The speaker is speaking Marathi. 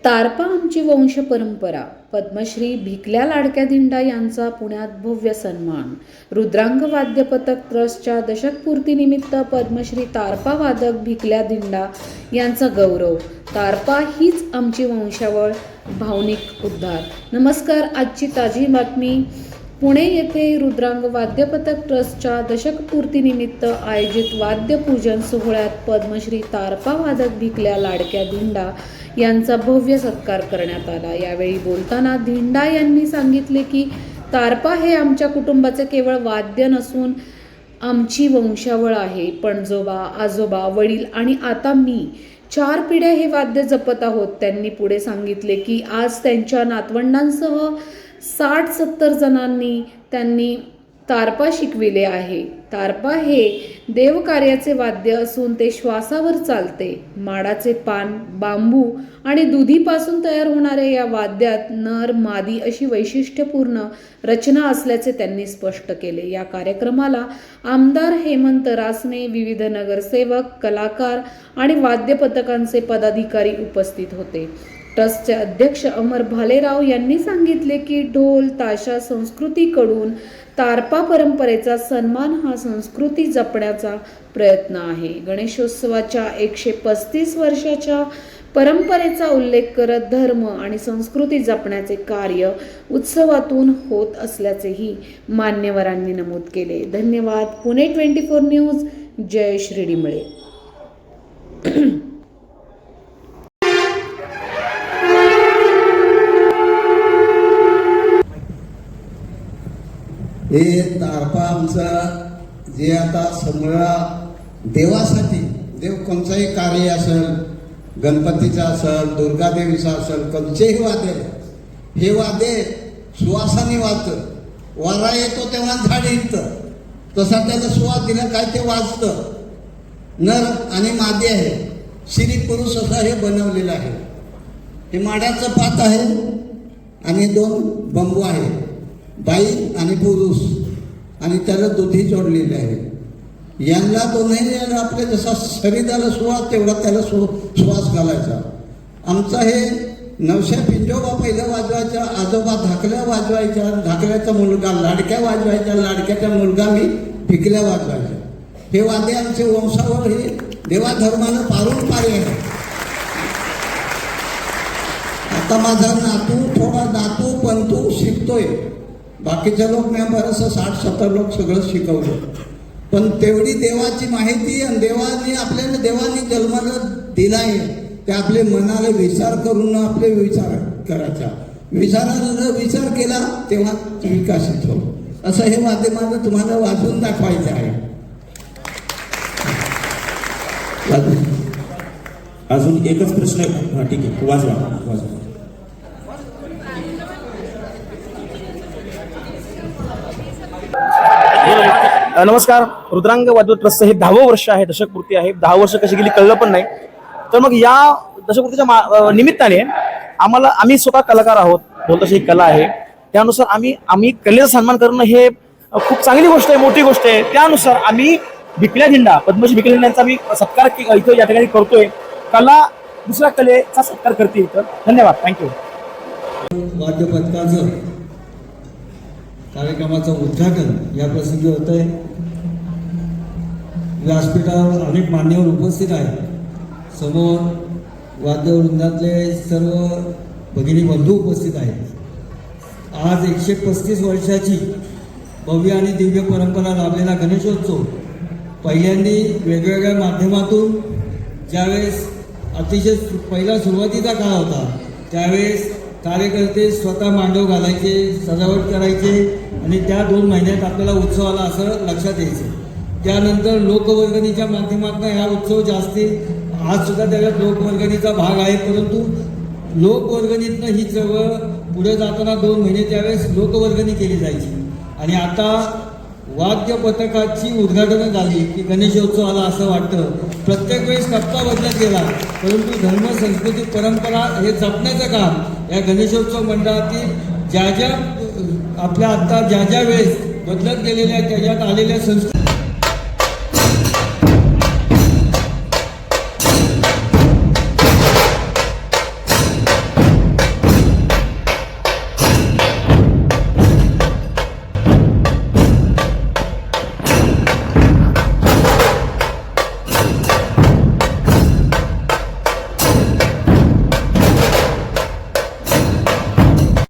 तारपा आमची वंश परंपरा. पद्मश्री भिकल्या लाडक्या दिंडा यांचा पुण्यात भव्य सन्मान. रुद्रांग वाद्य पथक ट्रस्टच्या दशकपूर्तीनिमित्त पद्मश्री तारपा वादक भिकल्या दिंडा यांचा गौरव. तारपा हीच आमची वंशावळ, भावनिक उद्धार. नमस्कार. आजची ताजी बातमी. पुणे येथे रुद्रांग वाद्य पथक ट्रस्टच्या दशकपूर्तीनिमित्त आयोजित वाद्यपूजन सोहळ्यात पद्मश्री तारपा वादक भिकल्या लाडक्या दिंडा यांचा भव्य सत्कार करण्यात आला. यावेळी बोलताना दिंडा यांनी सांगितले की तारपा हे आमच्या कुटुंबाचे केवळ वाद्य नसून आमची वंशावळ आहे. पणजोबा, आजोबा, वडील आणि आता मी 4 पिढ्या हे वाद्य जपत आहोत. त्यांनी पुढे सांगितले की आज त्यांच्या नातवंडांसह 60-70 जणांनी त्यांनी तारपा शिकविले आहे. तारपा हे देवकार्याचे वाद्य असून ते श्वासावर चालते. माडाचे पान, बांबू आणि दुधीपासून तयार होणाऱ्या या वाद्यात नर मादी अशी वैशिष्ट्यपूर्ण रचना असल्याचे त्यांनी स्पष्ट केले. या कार्यक्रमाला आमदार हेमंत रासने, विविध नगरसेवक, कलाकार आणि वाद्य पथकांचे पदाधिकारी उपस्थित होते. ट्रस्टचे अध्यक्ष अमर भालेराव यांनी सांगितले की ढोल ताशा संस्कृतीकडून तारपा परंपरेचा सन्मान हा संस्कृती जपण्याचा प्रयत्न आहे. गणेशोत्सवाच्या 135 वर्षाच्या परंपरेचा उल्लेख करत धर्म आणि संस्कृती जपण्याचे कार्य उत्सवातून होत असल्याचेही मान्यवरांनी नमूद केले. धन्यवाद. पुणे 24 न्यूज. जय श्री डिमळे. हे तारपा आमचं जे आता समोरा देवासाठी, देव कोणचंही कार्य असेल, गणपतीचा असेल, दुर्गादेवीचा असेल, कोणतेही वाद्य, हे वाद्य सुवासाने वाजतं. वारा येतो तेव्हा झाड येतं, तसा त्याला सुवास दिला काय ते वाजतं. नर आणि मादी आहे, स्त्री पुरुष असं हे बनवलेलं आहे. हे माडाचं पात आहे आणि 2 बांबू आहे, बाई आणि पुरुष, आणि त्याला दुधी जोडलेले आहे. यांना दोन्ही आपले जसा शरीराला सुवास तेवढा त्याला सुवास घालायचा. आमचं हे 900 पिंजोबा पहिलं वाजवायच्या, आजोबा धाकल्या वाजवायच्या, धाकल्याचा मुलगा लाडक्या वाजवायच्या, लाडक्याचा मुलगा मी भिकल्या वाजवायच्या. हे वाद्य आमचे वंशावळ हे देवाधर्मानं पारंपर्य आहे. आता माझा नातू पंतू शिकतोय. बाकीचे लोक मी बरंचसं 60-70 लोक सगळं शिकवलं, पण तेवढी देवाची माहिती आणि देवाने जन्माला दिला आहे ते आपले मनाला विचार करून आपले विचार करायचा. विचाराला विचार केला तेव्हा विकसित हो. असं हे माध्यमानं तुम्हाला वाजवून दाखवायचं आहे. अजून एकच प्रश्न. ठीक आहे, वाजवा. नमस्कार. रुद्रांग वाद्य ट्रस्टचं हे 10वं वर्ष आहे, दशकपूर्ती आहे. 10 वर्ष कशी गेली कळलं पण नाही. तर मग या दशकपूर्तीच्या निमित्ताने आम्ही स्वतः कलाकार आहोत, ढोलताशा ही कला आहे. त्यानुसार आम्ही कलेचा सन्मान करणं हे खूप चांगली गोष्ट आहे, मोठी गोष्ट आहे. त्यानुसार आम्ही भिकल्या दिंडा, पद्मश्री भिकल्या दिंड्यांचा आम्ही सत्कार इथं या ठिकाणी करतोय. कला दुसऱ्या कलेचा सत्कार करते इथं. धन्यवाद. थँक्यू. वाद्य पथकाचं कार्यक्रमाचं उद्घाटन या प्रसंगी होत आहे. व्यासपीठावर अनेक मान्यवर उपस्थित आहेत. समोर वाद्यवृंदातले सर्व भगिनी बंधू उपस्थित आहेत. आज 135 वर्षाची भव्य आणि दिव्य परंपरा लाभलेला गणेशोत्सव पहिल्यांदी वेगवेगळ्या माध्यमातून ज्यावेळेस अतिशय पहिला सुरुवातीचा काळ होता त्यावेळेस कार्यकर्ते स्वतः मांडव घालायचे, सजावट करायचे आणि त्या 2 महिन्यात आपल्याला उत्सवाला असं लक्षात यायचं. त्यानंतर लोकवर्गणीच्या माध्यमातून हा उत्सव जास्ती आज सुद्धा त्याच्यात लोकवर्गणीचा भाग आहे, परंतु लोकवर्गणीतनं ही चळवळ पुढे जाताना 2 महिने त्यावेळेस लोकवर्गणी केली जायची. आणि आता वाद्य पथकाची उद्घाटनं झाली की गणेशोत्सवाला असं वाटतं प्रत्येक वेळेस टप्पा बदलत गेला, परंतु धर्म, संस्कृती, परंपरा हे जपण्याचं काम या गणेशोत्सव मंडळातील ज्या वेळेस बदलत गेलेल्या त्याच्यात आलेल्या संस्कृती